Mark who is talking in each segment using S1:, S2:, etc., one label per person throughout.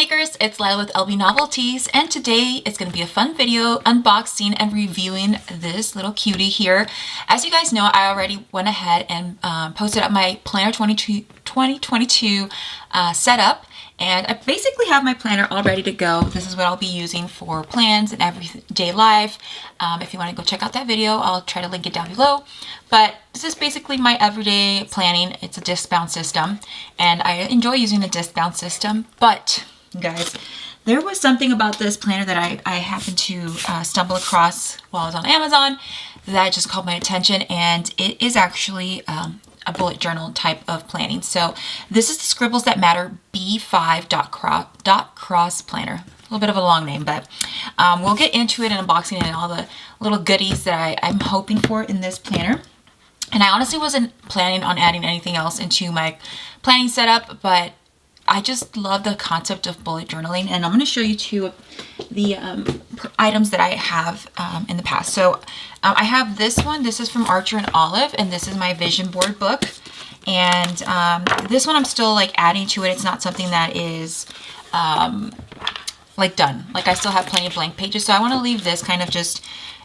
S1: makers, it's Lila with LB Novelties, and today it's going to be a fun video unboxing and reviewing this little cutie here. As you guys know, I already went ahead and posted up my Planner 2022 setup, and I basically have my planner all ready to go. This is what I'll be using for plans and everyday life. If you want to go check out that video, I'll try to link it down below. But this is basically my everyday planning. It's a disc bound system, and I enjoy using a disc bound system. But guys, there was something about this planner that I happened to stumble across while I was on Amazon that just caught my attention, and it is actually a bullet journal type of planning. So this is the Scribbles That Matter B5 Dotcross Planner. A little bit of a long name, but we'll get into it and unboxing and all the little goodies that I'm hoping for in this planner. And I honestly wasn't planning on adding anything else into my planning setup, but I just love the concept of bullet journaling, and I'm going to show you two of the items that I have in the past. So I have this one. This is from Archer and Olive, and this is my vision board book. And this one I'm still like adding to it. It's not something that is like done. Like I still have plenty of blank pages, so I want to leave this kind of just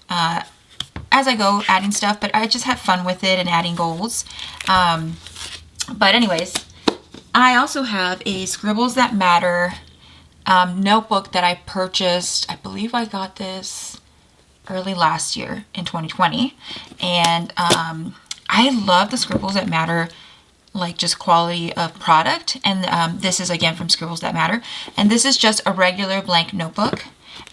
S1: as I go adding stuff, but I just have fun with it and adding goals. But anyways, I also have a Scribbles That Matter notebook that I purchased. I believe I got this early last year in 2020. And I love the Scribbles That Matter, like just quality of product. And this is again from Scribbles That Matter. And this is just a regular blank notebook.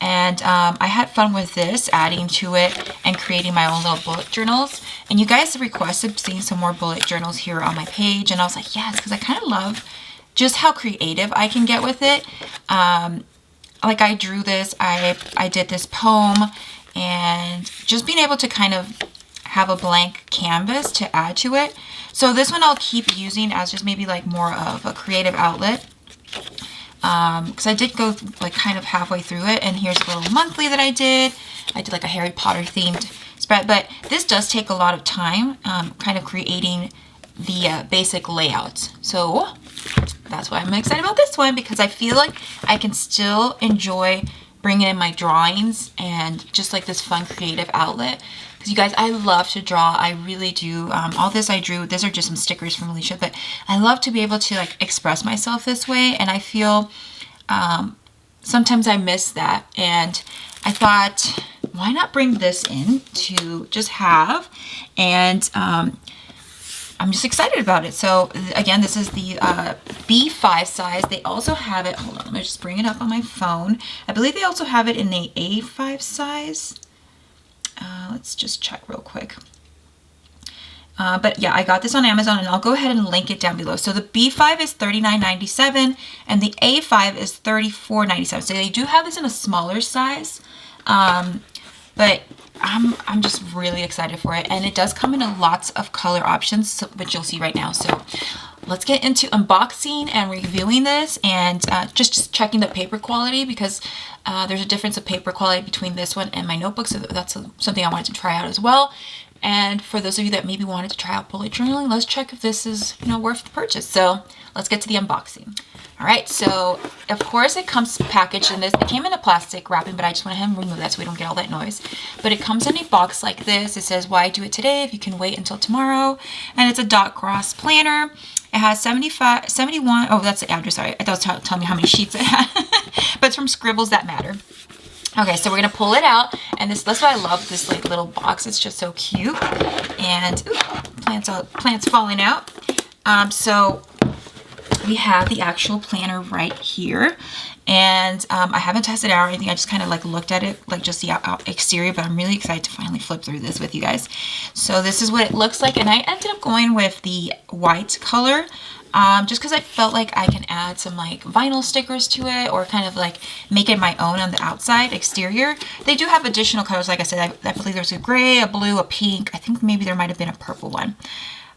S1: And I had fun with this, adding to it and creating my own little bullet journals. And you guys requested seeing some more bullet journals here on my page, and I was like, yes, because I kind of love just how creative I can get with it. Like I drew this, I did this poem, and just being able to kind of have a blank canvas to add to it. So this one I'll keep using as just maybe like more of a creative outlet. Because I did go like kind of halfway through it, and here's a little monthly that I did. I did like a Harry Potter themed spread, but this does take a lot of time, kind of creating the basic layouts. So that's why I'm excited about this one, because I feel like I can still enjoy bringing in my drawings and just like this fun creative outlet. Because you guys, I love to draw. I really do. All this I drew, these are just some stickers from Alicia, but I love to be able to like express myself this way, and I feel sometimes I miss that, and I thought, why not bring this in to just have, and I'm just excited about it. So again, this is the B5 size. They also have it, hold on, let me just bring it up on my phone. I believe they also have it in the A5 size. Let's just check real quick. But yeah, I got this on Amazon, and I'll go ahead and link it down below. So the B5 is $39.97 and the A5 is $34.97. So they do have this in a smaller size, but I'm just really excited for it, and it does come in lots of color options, which you'll see right now. So let's get into unboxing and reviewing this, and just checking the paper quality, because there's a difference of paper quality between this one and my notebook, so that's something I wanted to try out as well. And for those of you that maybe wanted to try out bullet journaling, let's check if this is, you know, worth the purchase. So let's get to the unboxing. All right, so of course it comes packaged in this. It came in a plastic wrapping, but I just went ahead and removed that so we don't get all that noise. But it comes in a box like this. It says, why do it today if you can wait until tomorrow? And it's a Dotcross planner. It has 71, oh, that's the address, sorry. I thought it was telling me how many sheets it had. But it's from Scribbles That Matter. Okay, so we're gonna pull it out, and that's why I love this like little box. It's just so cute, and ooh, plants falling out. So we have the actual planner right here, and I haven't tested it out or anything. I just kind of like looked at it, like just the exterior, but I'm really excited to finally flip through this with you guys. So this is what it looks like, and I ended up going with the white color. Just because I felt like I can add some like vinyl stickers to it, or kind of like make it my own on the outside exterior. They do have additional colors, like I said. I believe there's a gray, a blue, a pink. I think maybe there might have been a purple one.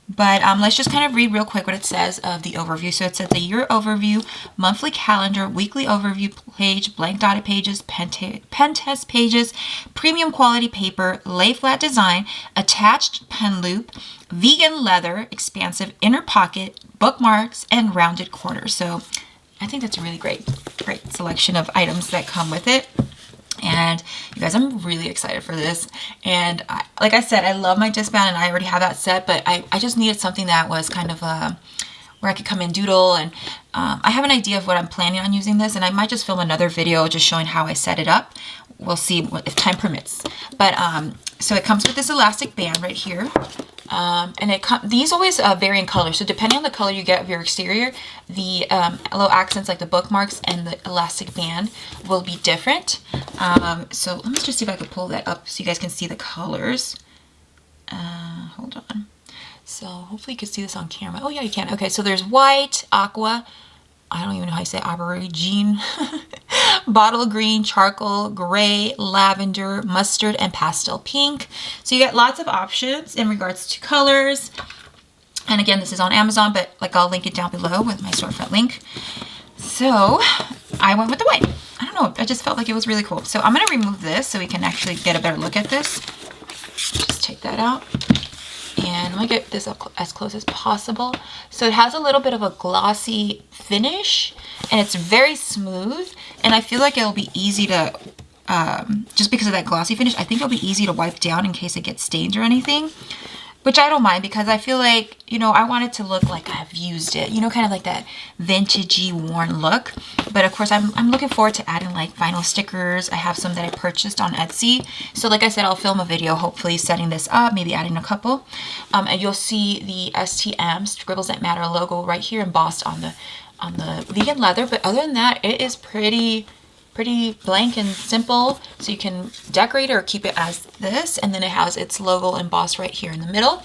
S1: But let's just kind of read real quick what it says of the overview. So it says the year overview, monthly calendar, weekly overview page, blank dotted pages, pen test pages, premium quality paper, lay flat design, attached pen loop, vegan leather, expansive inner pocket, bookmarks, and rounded corners. So I think that's really great. great selection of items that come with it. And you guys, I'm really excited for this. And like I said, I love my discband and I already have that set, but I just needed something that was kind of where I could come and doodle. And I have an idea of what I'm planning on using this, and I might just film another video just showing how I set it up. We'll see if time permits. But so it comes with this elastic band right here. And these always vary in color. So depending on the color you get of your exterior, the little accents like the bookmarks and the elastic band will be different. So let me just see if I can pull that up so you guys can see the colors. Hold on. So hopefully you can see this on camera. Oh yeah, you can. Okay, so there's white, aqua, I don't even know how you say aubergine, bottle green, charcoal, gray, lavender, mustard, and pastel pink. So you get lots of options in regards to colors. And again, this is on Amazon, but like I'll link it down below with my storefront link. So I went with the white. I don't know, I just felt like it was really cool. So I'm gonna remove this so we can actually get a better look at this. Just take that out. And let me get this up as close as possible. So it has a little bit of a glossy finish and it's very smooth. And I feel like it'll be easy to, just because of that glossy finish, I think it'll be easy to wipe down in case it gets stained or anything. Which I don't mind because I feel like, you know, I want it to look like I've used it, you know, kind of like that vintagey worn look. But of course, I'm looking forward to adding like vinyl stickers. I have some that I purchased on Etsy. So like I said, I'll film a video, hopefully setting this up, maybe adding a couple. And you'll see the STM, Scribbles That Matter logo right here embossed on the vegan leather. But other than that, it is pretty blank and simple, so you can decorate it or keep it as this, and then it has its logo embossed right here in the middle,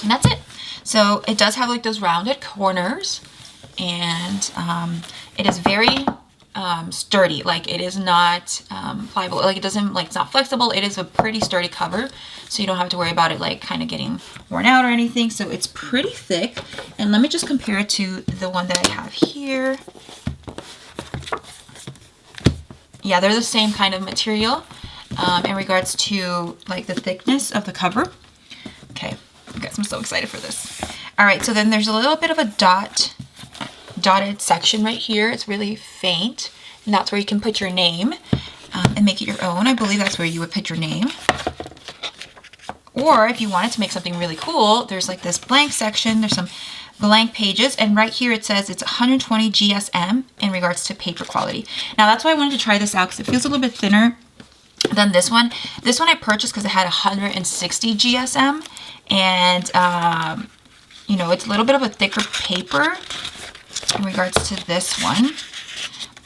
S1: and that's it. So it does have like those rounded corners, and it is very sturdy. Like it is not pliable, like it doesn't, like it's not flexible. It is a pretty sturdy cover, so you don't have to worry about it like kind of getting worn out or anything. So it's pretty thick. And let me just compare it to the one that I have here. Yeah, they're the same kind of material in regards to like the thickness of the cover. Okay, guys, I'm so excited for this. All right, so then there's a little bit of a dotted section right here. It's really faint, and that's where you can put your name and make it your own. I believe that's where you would put your name. Or if you wanted to make something really cool, there's like this blank section. There's some blank pages, and right here it says it's 120 GSM in regards to paper quality. Now that's why I wanted to try this out, because it feels a little bit thinner than this one. This one I purchased because it had 160 GSM, and you know, it's a little bit of a thicker paper in regards to this one,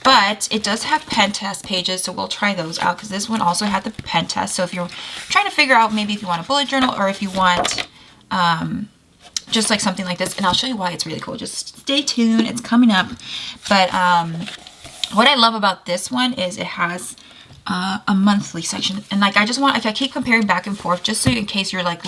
S1: but it does have pen test pages, so we'll try those out because this one also had the pen test. So if you're trying to figure out maybe if you want a bullet journal or if you want just like something like this, and I'll show you why it's really cool. Just stay tuned, it's coming up. But what I love about this one is it has a monthly section, and like I keep comparing back and forth just so in case you're like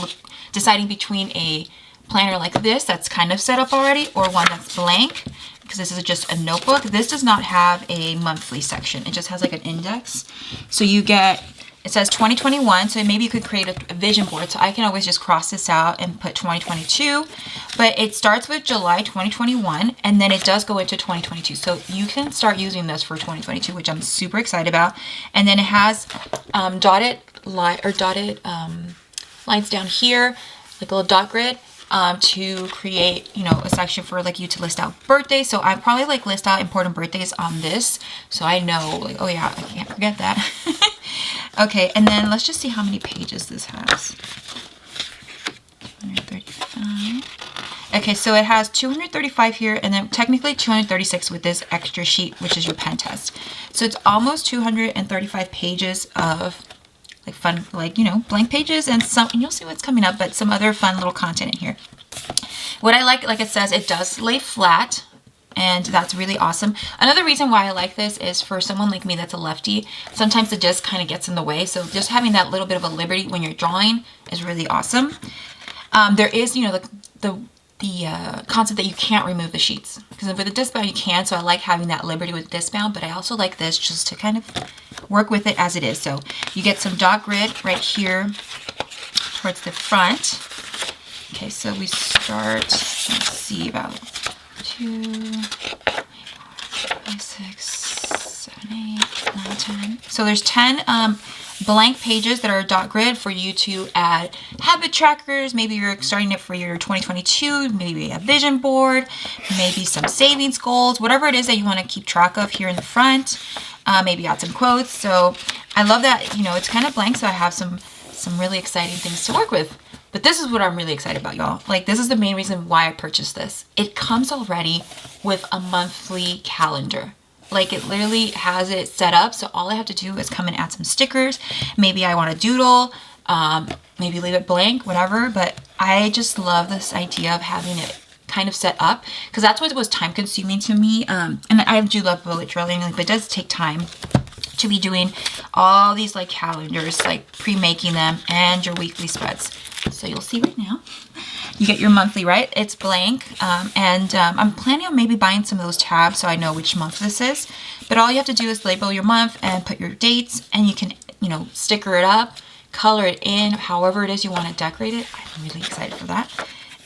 S1: deciding between a planner like this that's kind of set up already or one that's blank, because this is just a notebook. This does not have a monthly section. It just has like an index. So you get, it says 2021, so maybe you could create a vision board. So I can always just cross this out and put 2022, but it starts with July 2021, and then it does go into 2022. So you can start using this for 2022, which I'm super excited about. And then it has dotted lines down here, like a little dot grid, to create, you know, a section for like you to list out birthdays. So I probably like list out important birthdays on this, so I know like, oh yeah, I can't forget that. Okay, and then let's just see how many pages this has. 235. Okay, so it has 235 here, and then technically 236 with this extra sheet, which is your pen test. So it's almost 235 pages of like fun, like, you know, blank pages, and you'll see what's coming up, but some other fun little content in here. What I like it says, it does lay flat, and that's really awesome. Another reason why I like this is for someone like me that's a lefty, sometimes it just kind of gets in the way. So just having that little bit of a liberty when you're drawing is really awesome. There is, you know, the concept that you can't remove the sheets, because with the discbound you can, so I like having that liberty with discbound, but I also like this just to kind of work with it as it is. So you get some dot grid right here towards the front. Okay, so we start, let's see, about 2, 4, 5, 6, 7, 8, 9, 10. So there's 10 blank pages that are dot grid for you to add habit trackers. Maybe you're starting it for your 2022, maybe a vision board, maybe some savings goals, whatever it is that you want to keep track of here in the front. Maybe add some quotes. So I love that, you know, it's kind of blank, so I have some really exciting things to work with. But this is what I'm really excited about, y'all. Like, this is the main reason why I purchased this. It comes already with a monthly calendar. Like, it literally has it set up, so all I have to do is come and add some stickers. Maybe I want to doodle, maybe leave it blank, whatever. But I just love this idea of having it kind of set up, because that's what was time consuming to me. And I do love bullet journaling, like, but it does take time to be doing all these like calendars, like pre-making them, and your weekly spreads. So you'll see right now, you get your monthly, right? It's blank. I'm planning on maybe buying some of those tabs so I know which month this is. But all you have to do is label your month and put your dates, and you can, you know, sticker it up, color it in, however it is you want to decorate it. I'm really excited for that.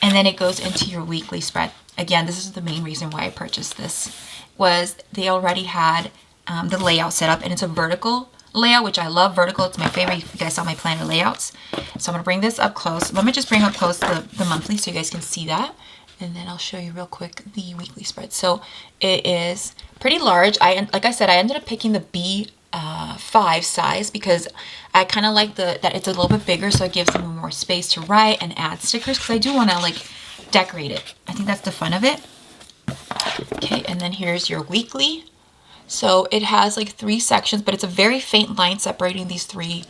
S1: And then it goes into your weekly spread. Again, this is the main reason why I purchased this, was they already had the layout set up, and it's a vertical layout, which I love. Vertical, it's my favorite. If you guys saw my planner layouts. So I'm gonna bring this up close. Let me just bring up close the monthly so you guys can see that, and then I'll show you real quick the weekly spread. So it is pretty large. Like I said, I ended up picking the B5 size because I kind of like that it's a little bit bigger, so it gives them more space to write and add stickers, because I do want to like decorate it. I think that's the fun of it. Okay, and then here's your weekly. So it has like 3 sections, but it's a very faint line separating these 3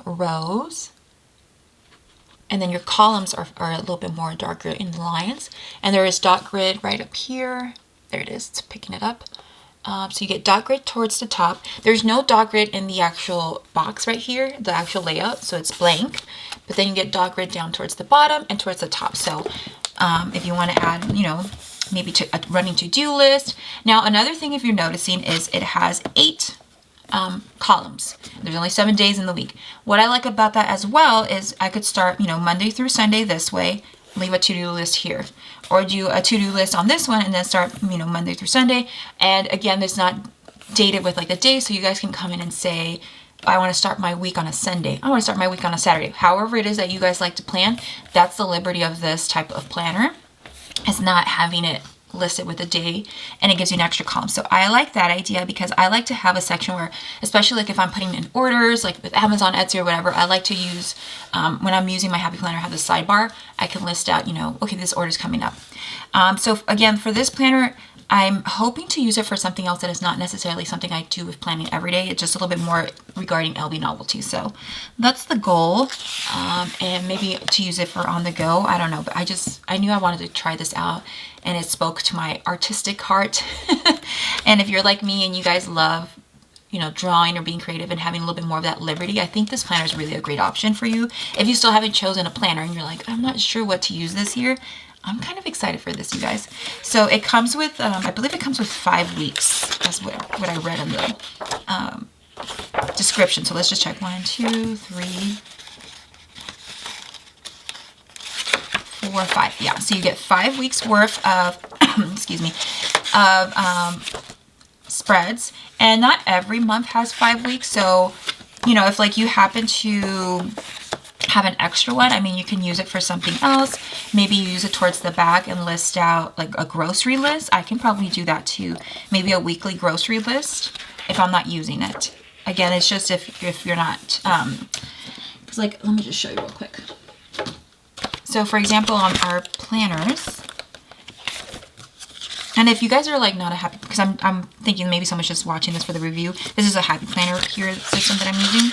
S1: rows. And then your columns are a little bit more darker in lines. And there is dot grid right up here. There it is, it's picking it up. So you get dot grid towards the top. There's no dot grid in the actual box right here, the actual layout, so it's blank. But then you get dot grid down towards the bottom and towards the top. So if you want to add, you know, maybe a running to-do list. Now, another thing, if you're noticing, is it has 8 columns. There's only 7 days in the week. What I like about that as well is I could start, you know, Monday through Sunday this way, leave a to-do list here, or do a to-do list on this one and then start, you know, Monday through Sunday. And again, it's not dated with like the day, so you guys can come in and say, I want to start my week on a Sunday. I want to start my week on a Saturday. However it is that you guys like to plan, that's the liberty of this type of planner. It's not having it listed with a day, and it gives you an extra column. So I like that idea, because I like to have a section where, especially like if I'm putting in orders, like with Amazon, Etsy, or whatever, I like to use, when I'm using my Happy Planner, I have the sidebar. I can list out, you know, okay, this order's coming up. So again, for this planner, I'm hoping to use it for something else that is not necessarily something I do with planning every day. It's just a little bit more regarding LB novelty. So that's the goal. And maybe to use it for on the go. I don't know, but I knew I wanted to try this out, and it spoke to my artistic heart. And if you're like me and you guys love, you know, drawing or being creative and having a little bit more of that liberty, I think this planner is really a great option for you. If you still haven't chosen a planner and you're like, I'm not sure what to use this year, I'm kind of excited for this, you guys. So it comes with, I believe it comes with 5 weeks. That's what I read in the description. So let's just check. 1, 2, 3, 4, 5. Yeah, so you get 5 weeks worth of, excuse me, of spreads. And not every month has 5 weeks. So, you know, if like you happen to have an extra one, I mean, you can use it for something else. Maybe use it towards the back and list out like a grocery list. I can probably do that too. Maybe a weekly grocery list if I'm not using it. Again, it's just if you're not, it's like, let me just show you real quick. So for example, on our planners, and if you guys are like not a happy, because I'm thinking maybe someone's just watching this for the review. This is a Happy Planner here system that I'm using.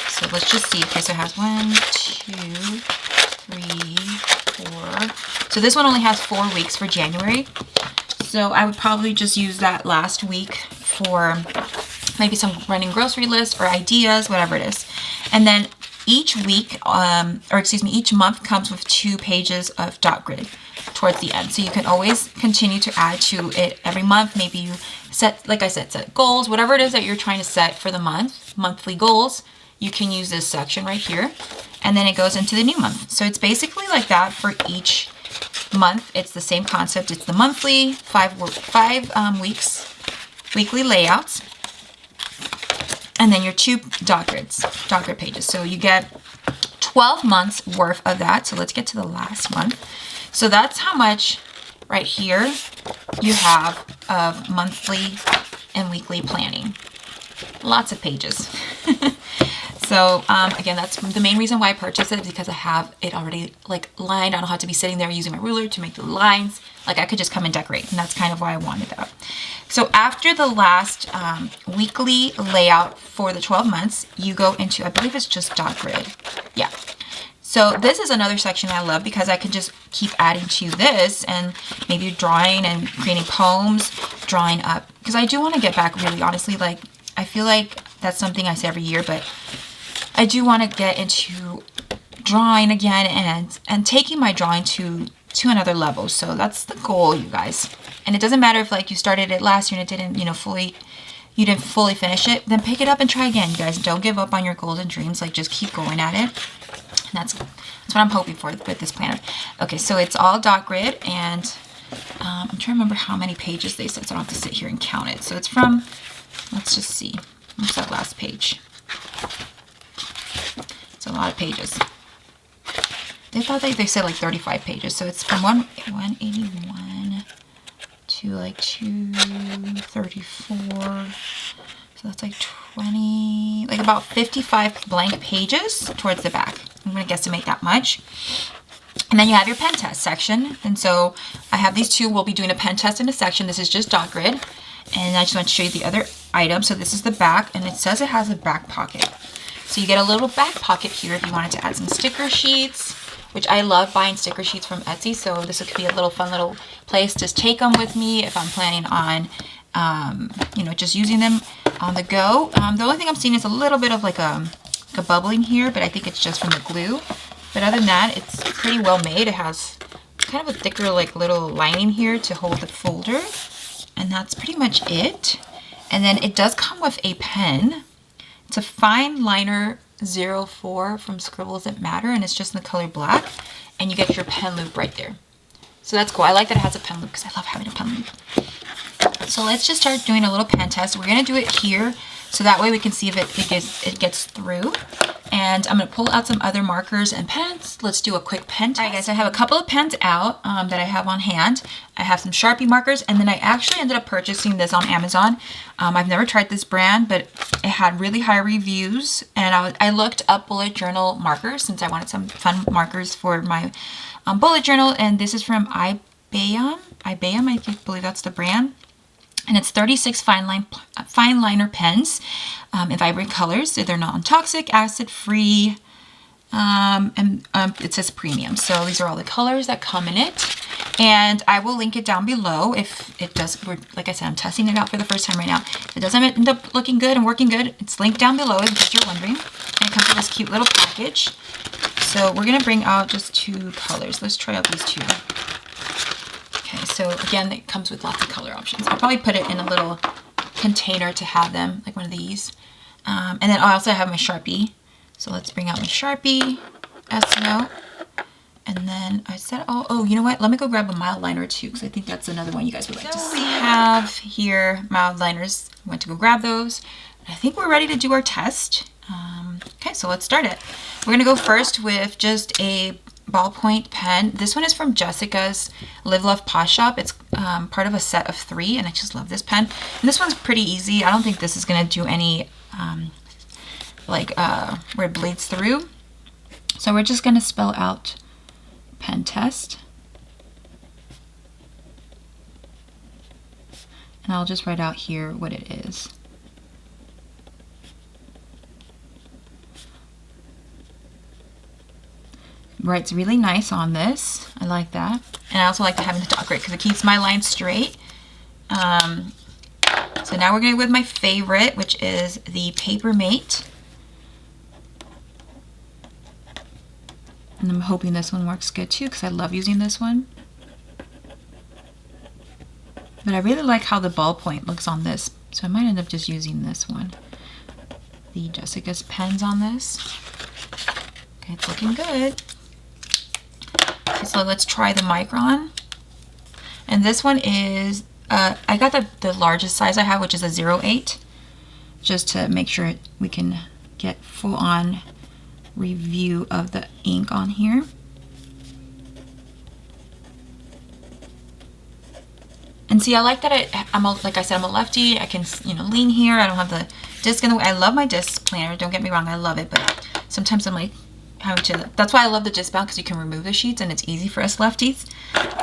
S1: So let's just see. Okay, so it has 1, 2, 3, 4. So this one only has 4 weeks for January. So I would probably just use that last week for maybe some running grocery list or ideas, whatever it is. And then each week, each month comes with 2 pages of dot grid towards the end. So you can always continue to add to it every month. Maybe you set, like I said, set goals, whatever it is that you're trying to set for the month, monthly goals. You can use this section right here, and then it goes into the new month. So it's basically like that for each month. It's the same concept. It's the monthly, 5 weeks, weekly layouts, and then your 2 dot grid pages. So you get 12 months worth of that. So let's get to the last one. So that's how much right here you have of monthly and weekly planning. Lots of pages. So again, that's the main reason why I purchased it, because I have it already like lined. I don't have to be sitting there using my ruler to make the lines. Like I could just come and decorate, and that's kind of why I wanted that. So after the last weekly layout for the 12 months, you go into, I believe it's just dot grid. Yeah. So this is another section I love, because I can just keep adding to this and maybe drawing and creating poems, drawing up. Because I do want to get back, really honestly, like I feel like that's something I say every year, but I do want to get into drawing again and taking my drawing to another level. So that's the goal, you guys. And it doesn't matter if like you started it last year and it didn't, you didn't fully finish it, then pick it up and try again, you guys. Don't give up on your goals and dreams. Like just keep going at it. And that's what I'm hoping for with this planner. Okay, so it's all dot grid, and I'm trying to remember how many pages they said, so I don't have to sit here and count it. So it's from, let's just see, what's that last page? It's a lot of pages. They thought they said like 35 pages. So it's from 181 to like 234. So that's like 20, like about 55 blank pages towards the back. I'm going to guesstimate that much. And then you have your pen test section. And so I have these two. We'll be doing a pen test in a section. This is just dot grid. And I just want to show you the other item. So this is the back, and it says it has a back pocket. So you get a little back pocket here if you wanted to add some sticker sheets, which I love buying sticker sheets from Etsy. So this could be a little fun little place to take them with me if I'm planning on, just using them on the go. The only thing I'm seeing is a little bit of like a bubbling here, but I think it's just from the glue. But other than that, it's pretty well made. It has kind of a thicker like little lining here to hold the folder. And that's pretty much it. And then it does come with a pen. It's a fine liner 04 from Scribbles That Matter, and it's just in the color black. And you get your pen loop right there. So that's cool. I like that it has a pen loop because I love having a pen loop. So let's just start doing a little pen test. We're going to do it here, so that way we can see if it gets through. And I'm going to pull out some other markers and pens. Let's do a quick pen test. All right, guys, I have a couple of pens out that I have on hand. I have some Sharpie markers, and then I actually ended up purchasing this on Amazon. I've never tried this brand, but it had really high reviews. And I looked up bullet journal markers since I wanted some fun markers for my bullet journal. And this is from IBAM, I believe that's the brand. And it's 36 fine liner pens in vibrant colors. So they're non-toxic, acid-free, and it says premium. So these are all the colors that come in it. And I will link it down below if it does. Like I said, I'm testing it out for the first time right now. If it doesn't end up looking good and working good, it's linked down below in case you're wondering. And it comes with this cute little package. So we're going to bring out just 2 colors. Let's try out these 2. Okay, so again, it comes with lots of color options. I'll probably put it in a little container to have them, like one of these. And then I also have my Sharpie. So let's bring out my Sharpie S note. And then I said, oh, you know what? Let me go grab a mild liner too, because I think that's another one you guys would like to see. We have here mild liners. I went to go grab those. I think we're ready to do our test. Okay, so let's start it. We're gonna go first with just a ballpoint pen. This one is from Jessica's Live Love Paw Shop. It's part of a set of 3, and I just love this pen. And this one's pretty easy. I don't think this is gonna do any where it bleeds through. So we're just gonna spell out pen test. And I'll just write out here what it is. Writes really nice on this. I like that. And I also like having the dot grid because it keeps my lines straight. So now we're going to go with my favorite, which is the Paper Mate. And I'm hoping this one works good too because I love using this one. But I really like how the ballpoint looks on this. So I might end up just using this one. The Jessica's pens on this. Okay, it's looking good. Okay, so let's try the Micron. And this one is I got the largest size I have, which is a 08, just to make sure we can get full on review of the ink on here. And see, I like that like I said, I'm a lefty. I can, you know, lean here. I don't have the disc in the way. I love my disc planner. Don't get me wrong. I love it. But sometimes I'm like having to, that's why I love the disc bound, because you can remove the sheets and it's easy for us lefties.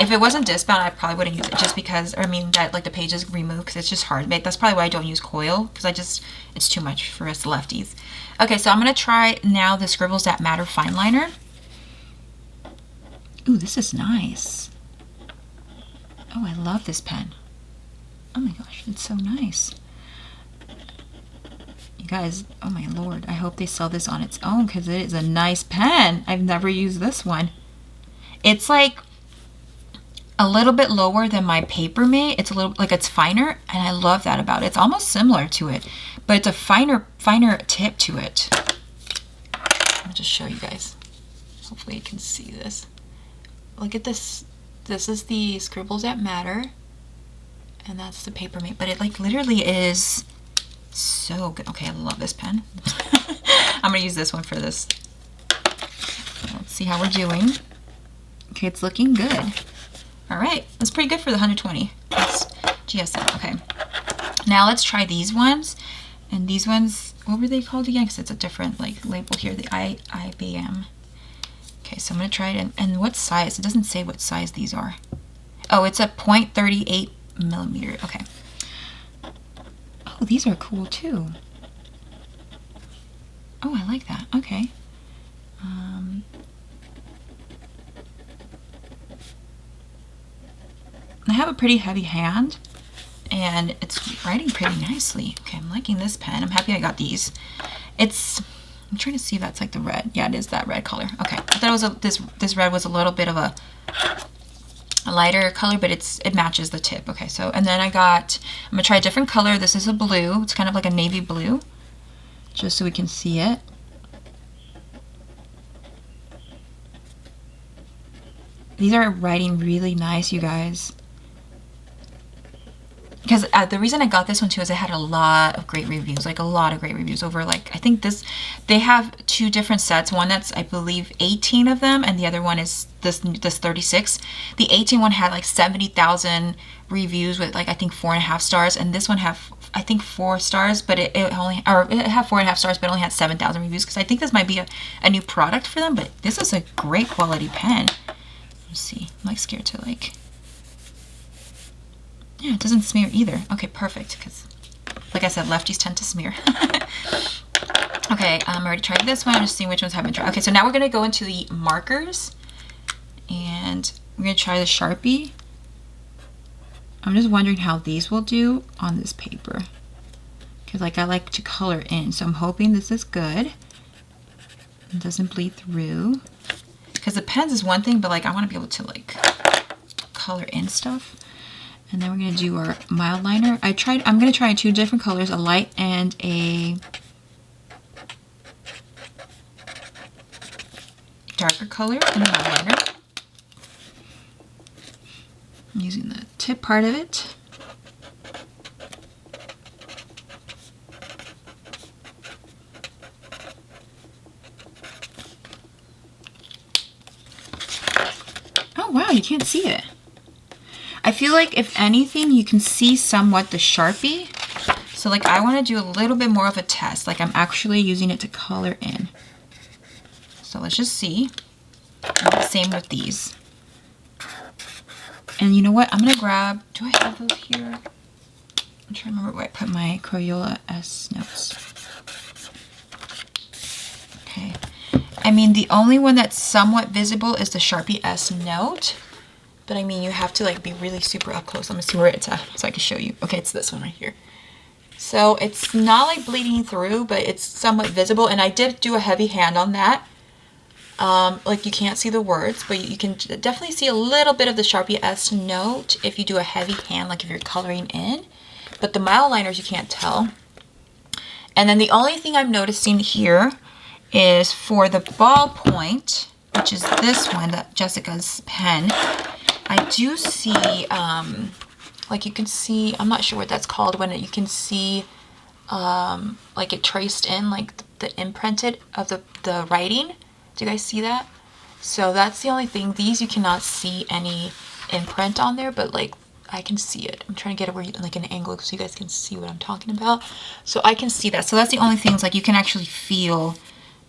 S1: If it wasn't disc bound, I probably wouldn't use it, just because, I mean, that like the pages remove, because it's just hard to make. That's probably why I don't use coil, because it's too much for us lefties. Okay, so I'm going to try now the Scribbles That Matter fine liner. Ooh, this is nice. Oh, I love this pen. Oh my gosh, it's so nice. You guys, oh my lord, I hope they sell this on its own, because it is a nice pen. I've never used this one. It's like a little bit lower than my Papermate. It's a little, like, it's finer, and I love that about it. It's almost similar to it, but it's a finer tip to it. I'll just show you guys. Hopefully you can see this. Look at this. This is the Scribbles That Matter, and that's the Papermate, but it like literally is so good. Okay, I love this pen. I'm gonna use this one for this. Let's see how we're doing. Okay, it's looking good. All right, that's pretty good for the 120. That's GSM. Okay, now let's try these ones. And these ones, what were they called again? Because it's a different like label here, the IBM. Okay, so I'm going to try it. And what size? It doesn't say what size these are. Oh, it's a 0.38 millimeter. Okay. Oh, these are cool too. Oh, I like that. Okay. I have a pretty heavy hand, and it's writing pretty nicely. Okay, I'm liking this pen. I'm happy I got these. I'm trying to see if that's like the red. Yeah, it is that red color. Okay, I thought it was this red was a little bit of a lighter color, but it matches the tip. Okay, so, and then I'm gonna try a different color. This is a blue. It's kind of like a navy blue, just so we can see it. These are writing really nice, you guys. Because the reason I got this one too is it had a lot of great reviews, like a lot of great reviews over, like, I think they have two different sets. One that's, I believe, 18 of them, and the other one is this 36. The 18 one had like 70,000 reviews with like, I think 4.5 stars, and this one have, I think, 4 stars, but it had 4.5 stars, but only had 7,000 reviews, because I think this might be a new product for them, but this is a great quality pen. Let's see, I'm like scared to like, yeah, it doesn't smear either. Okay, perfect, because like I said, lefties tend to smear. Okay, I'm already tried this one. I'm just seeing which ones haven't tried. Okay, so now we're going to go into the markers, and we're going to try the Sharpie. I'm just wondering how these will do on this paper, because like I like to color in, so I'm hoping this is good. It doesn't bleed through, because the pens is one thing, but like I want to be able to like color in stuff. And then we're going to do our mild liner. I'm going to try 2 different colors, a light and a darker color in the mild liner. I'm using the tip part of it. Oh wow, you can't see it. I feel like if anything, you can see somewhat the Sharpie. So like I want to do a little bit more of a test. Like I'm actually using it to color in. So let's just see. Same with these. And you know what? I'm going to grab, do I have those here? I'm trying to remember where I put my Crayola S notes. Okay. I mean, the only one that's somewhat visible is the Sharpie S note. But I mean, you have to like be really super up close. Let me see where it's at so I can show you. Okay, it's this one right here. So it's not like bleeding through, but it's somewhat visible. And I did do a heavy hand on that. Like you can't see the words, but you can definitely see a little bit of the Sharpie S note if you do a heavy hand, like if you're coloring in. But the mild liners, you can't tell. And then the only thing I'm noticing here is for the ballpoint, which is this one, that Jessica's pen. I do see like you can see, I'm not sure what that's called, when you can see like it traced in, like the imprinted of the writing. Do you guys see that? So that's the only thing. These you cannot see any imprint on there, but like I can see it. I'm trying to get it like an angle so you guys can see what I'm talking about. So I can see that. So that's the only things, like you can actually feel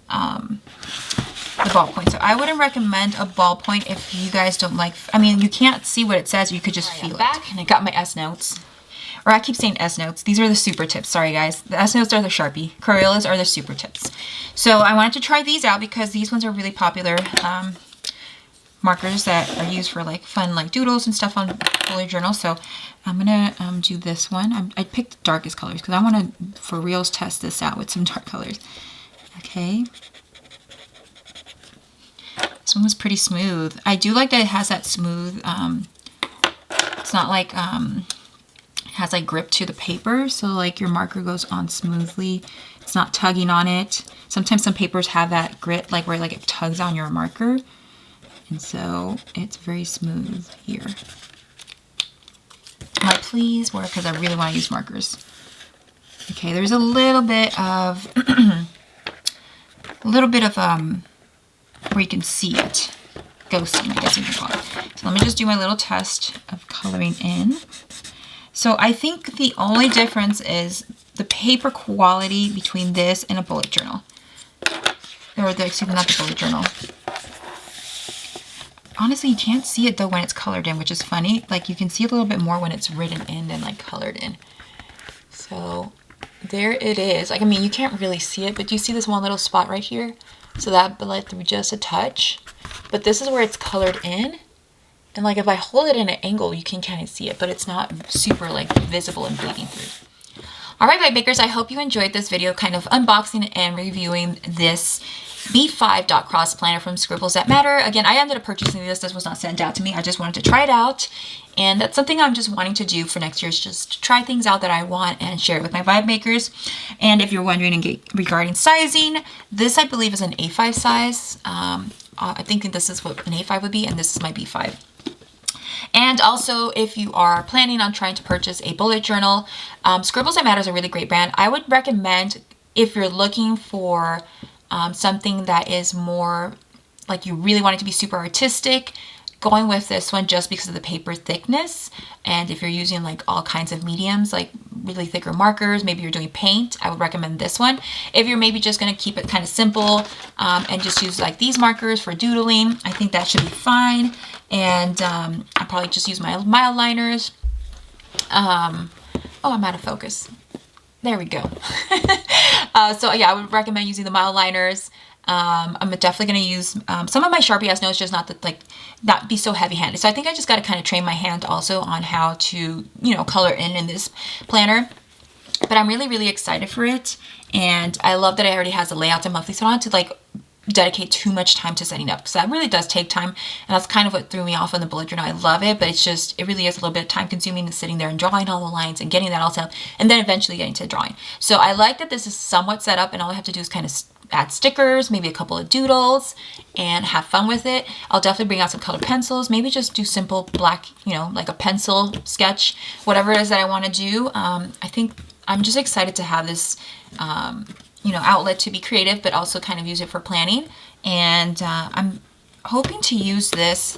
S1: the ballpoint. So I wouldn't recommend a ballpoint if you guys don't like, I mean, you can't see what it says, you could just feel it. Back, and I got my S notes. Or I keep saying S notes. These are the super tips. Sorry guys. The S notes are the Sharpie. Crayolas are the super tips. So I wanted to try these out because these ones are really popular markers that are used for like fun like doodles and stuff on bullet journal. So I'm gonna do this one. I picked the darkest colors because I want to for reals test this out with some dark colors. Okay. This one was pretty smooth. I do like that it has that smooth, it's not like, it has like grip to the paper. So like your marker goes on smoothly. It's not tugging on it. Sometimes some papers have that grip, like where like it tugs on your marker. And so it's very smooth here. My please work because I really want to use markers. Okay, there's a little bit of, where you can see it. Ghosting, I guess you can call it. So let me just do my little test of coloring in. So I think the only difference is the paper quality between this and a bullet journal. Or excuse me, not the bullet journal. Honestly, you can't see it though when it's colored in, which is funny. Like you can see a little bit more when it's written in than like colored in. So there it is. Like, I mean, you can't really see it, but do you see this one little spot right here? So that bled through just a touch. But this is where it's colored in. And like if I hold it in an angle, you can kind of see it, but it's not super like visible and bleeding through. All right, my bakers, I hope you enjoyed this video kind of unboxing and reviewing this B5 Dotcross Planner from Scribbles That Matter. Again, I ended up purchasing this. This was not sent out to me. I just wanted to try it out. And that's something I'm just wanting to do for next year, is just try things out that I want and share it with my vibe makers. And if you're wondering regarding sizing, this I believe is an A5 size. I think this is what an A5 would be, and this is my B5. And also, if you are planning on trying to purchase a bullet journal, Scribbles That Matter is a really great brand. I would recommend, if you're looking for something that is more like you really want it to be super artistic, going with this one just because of the paper thickness. And if you're using like all kinds of mediums, like really thicker markers, maybe you're doing paint, I would recommend this one. If you're maybe just going to keep it kind of simple and just use like these markers for doodling, I think that should be fine. And I'll probably just use my mile liners. Oh, I'm out of focus. There we go. So yeah, I would recommend using the mile liners. I'm definitely going to use some of my Sharpie S notes, just not be so heavy handed. So I think I just got to kind of train my hand also on how to, you know, color in this planner. But I'm really, really excited for it. And I love that it already has the layouts and monthly, so I don't have to like dedicate too much time to setting up. So that really does take time. And that's kind of what threw me off on the bullet journal. I love it, but it's just, it really is a little bit time consuming and sitting there and drawing all the lines and getting that all set up and then eventually getting to drawing. So I like that this is somewhat set up and all I have to do is kind of add stickers, maybe a couple of doodles, and have fun with it. I'll definitely bring out some colored pencils, maybe just do simple black, you know, like a pencil sketch, whatever it is that I want to do. I think I'm just excited to have this, you know, outlet to be creative, but also kind of use it for planning. And I'm hoping to use this.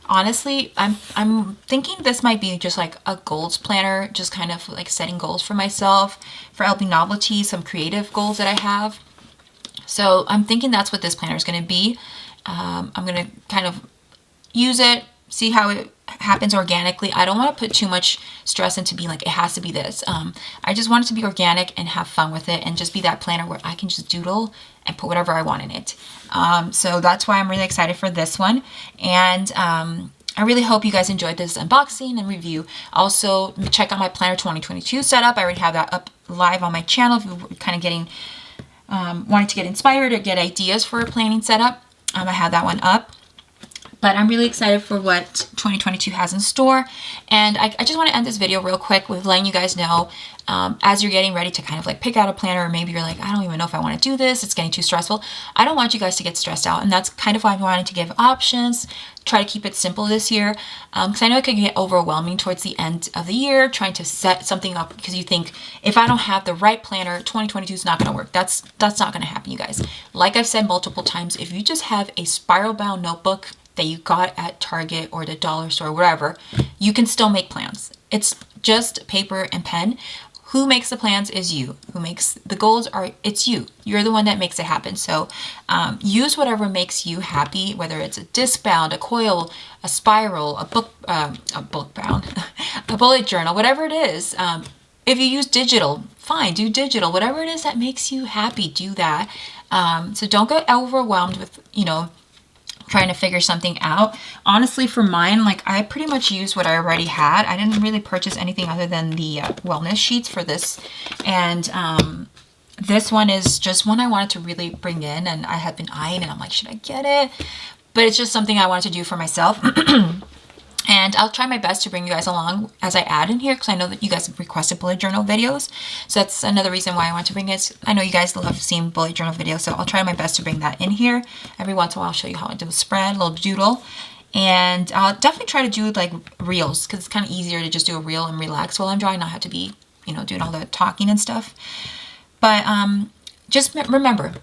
S1: Honestly, I'm thinking this might be just like a goals planner, just kind of like setting goals for myself, for LB Novelty, some creative goals that I have. So I'm thinking that's what this planner is going to be. I'm going to kind of use it, see how it happens organically. I don't want to put too much stress into being like, it has to be this. I just want it to be organic and have fun with it and just be that planner where I can just doodle and put whatever I want in it. So that's why I'm really excited for this one. And I really hope you guys enjoyed this unboxing and review. Also, check out my Planner 2022 setup. I already have that up live on my channel if you're kind of getting wanting to get inspired or get ideas for a planning setup. I have that one up. But I'm really excited for what 2022 has in store. And I just want to end this video real quick with letting you guys know, as you're getting ready to kind of like pick out a planner, or maybe you're like, I don't even know if I want to do this, it's getting too stressful. I don't want you guys to get stressed out. And that's kind of why I'm wanting to give options, try to keep it simple this year. Because I know it can get overwhelming towards the end of the year, trying to set something up because you think, if I don't have the right planner, 2022 is not going to work. That's not going to happen, you guys. Like I've said multiple times, if you just have a spiral bound notebook that you got at Target or the dollar store, wherever, you can still make plans. It's just paper and pen. Who makes the plans is you. Who makes the goals it's you. You're the one that makes it happen. So use whatever makes you happy, whether it's a disc bound, a coil, a spiral, a book bound, a bullet journal, whatever it is. If you use digital, fine, do digital. Whatever it is that makes you happy, do that. So don't get overwhelmed with, trying to figure something out. Honestly, for mine, like I pretty much used what I already had. I didn't really purchase anything other than the wellness sheets for this. And this one is just one I wanted to really bring in, and I had been eyeing it. I'm like, should I get it? But it's just something I wanted to do for myself. And I'll try my best to bring you guys along as I add in here, because I know that you guys have requested bullet journal videos. So that's another reason why I want to bring it. I know you guys love seeing bullet journal videos, so I'll try my best to bring that in here. Every once in a while I'll show you how I do a spread, a little doodle. And I'll definitely try to do like reels, because it's kind of easier to just do a reel and relax while I'm drawing, not have to be, doing all the talking and stuff. But just remember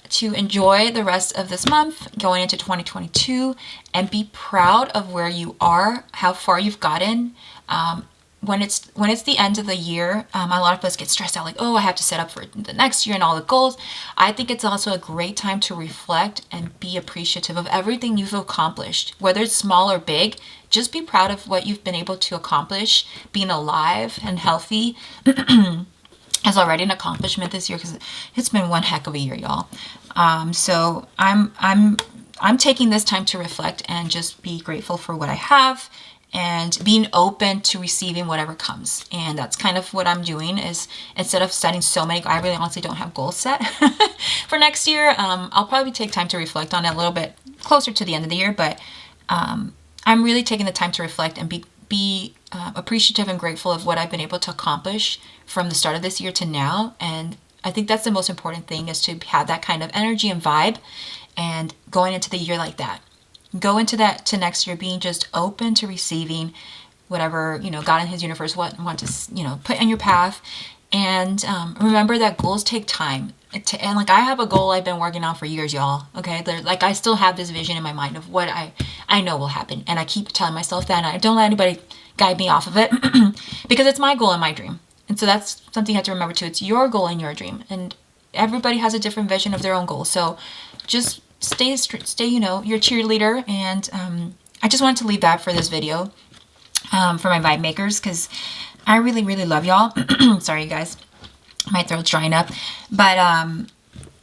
S1: to enjoy the rest of this month going into 2022, and be proud of where you are, how far you've gotten. When it's the end of the year, a lot of us get stressed out, like, oh, I have to set up for the next year and all the goals. I think it's also a great time to reflect and be appreciative of everything you've accomplished, whether it's small or big. Just be proud of what you've been able to accomplish. Being alive and healthy is already an accomplishment this year, because it's been one heck of a year, y'all. So I'm taking this time to reflect and just be grateful for what I have, and being open to receiving whatever comes. And that's kind of what I'm doing, is instead of setting so many, I really honestly don't have goals set for next year. I'll probably take time to reflect on it a little bit closer to the end of the year, but I'm really taking the time to reflect and be appreciative and grateful of what I've been able to accomplish from the start of this year to now. And I think that's the most important thing, is to have that kind of energy and vibe, and going into the year like that. Go into that to next year being just open to receiving whatever, God in His universe want to, put in your path. And remember that goals take time. And like, I have a goal I've been working on for years, y'all. Okay, like I still have this vision in my mind of what I know will happen, and I keep telling myself that, and I don't let anybody guide me off of it because it's my goal and my dream. And so that's something you have to remember too. It's your goal and your dream, and everybody has a different vision of their own goal. So just stay, your cheerleader. And I just wanted to leave that for this video, for my vibe makers, because I really, really love y'all. Sorry, you guys. My throat's drying up. But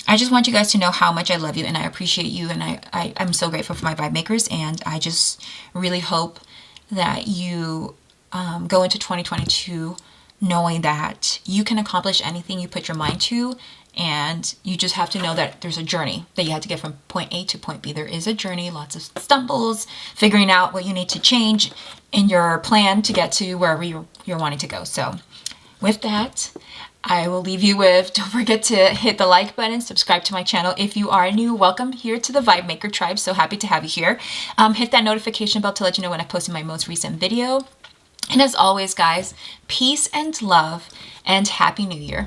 S1: I just want you guys to know how much I love you and I appreciate you. And I'm so grateful for my vibe makers. And I just really hope that you go into 2022 knowing that you can accomplish anything you put your mind to. And you just have to know that there's a journey that you have to get from point A to point B. There is a journey, lots of stumbles, figuring out what you need to change in your plan to get to wherever you're wanting to go. So with that, I will leave you with, don't forget to hit the like button, subscribe to my channel. If you are new, welcome here to the Vibe Maker tribe. So happy to have you here. Hit that notification bell to let you know when I post my most recent video. And as always, guys, peace and love, and Happy New Year.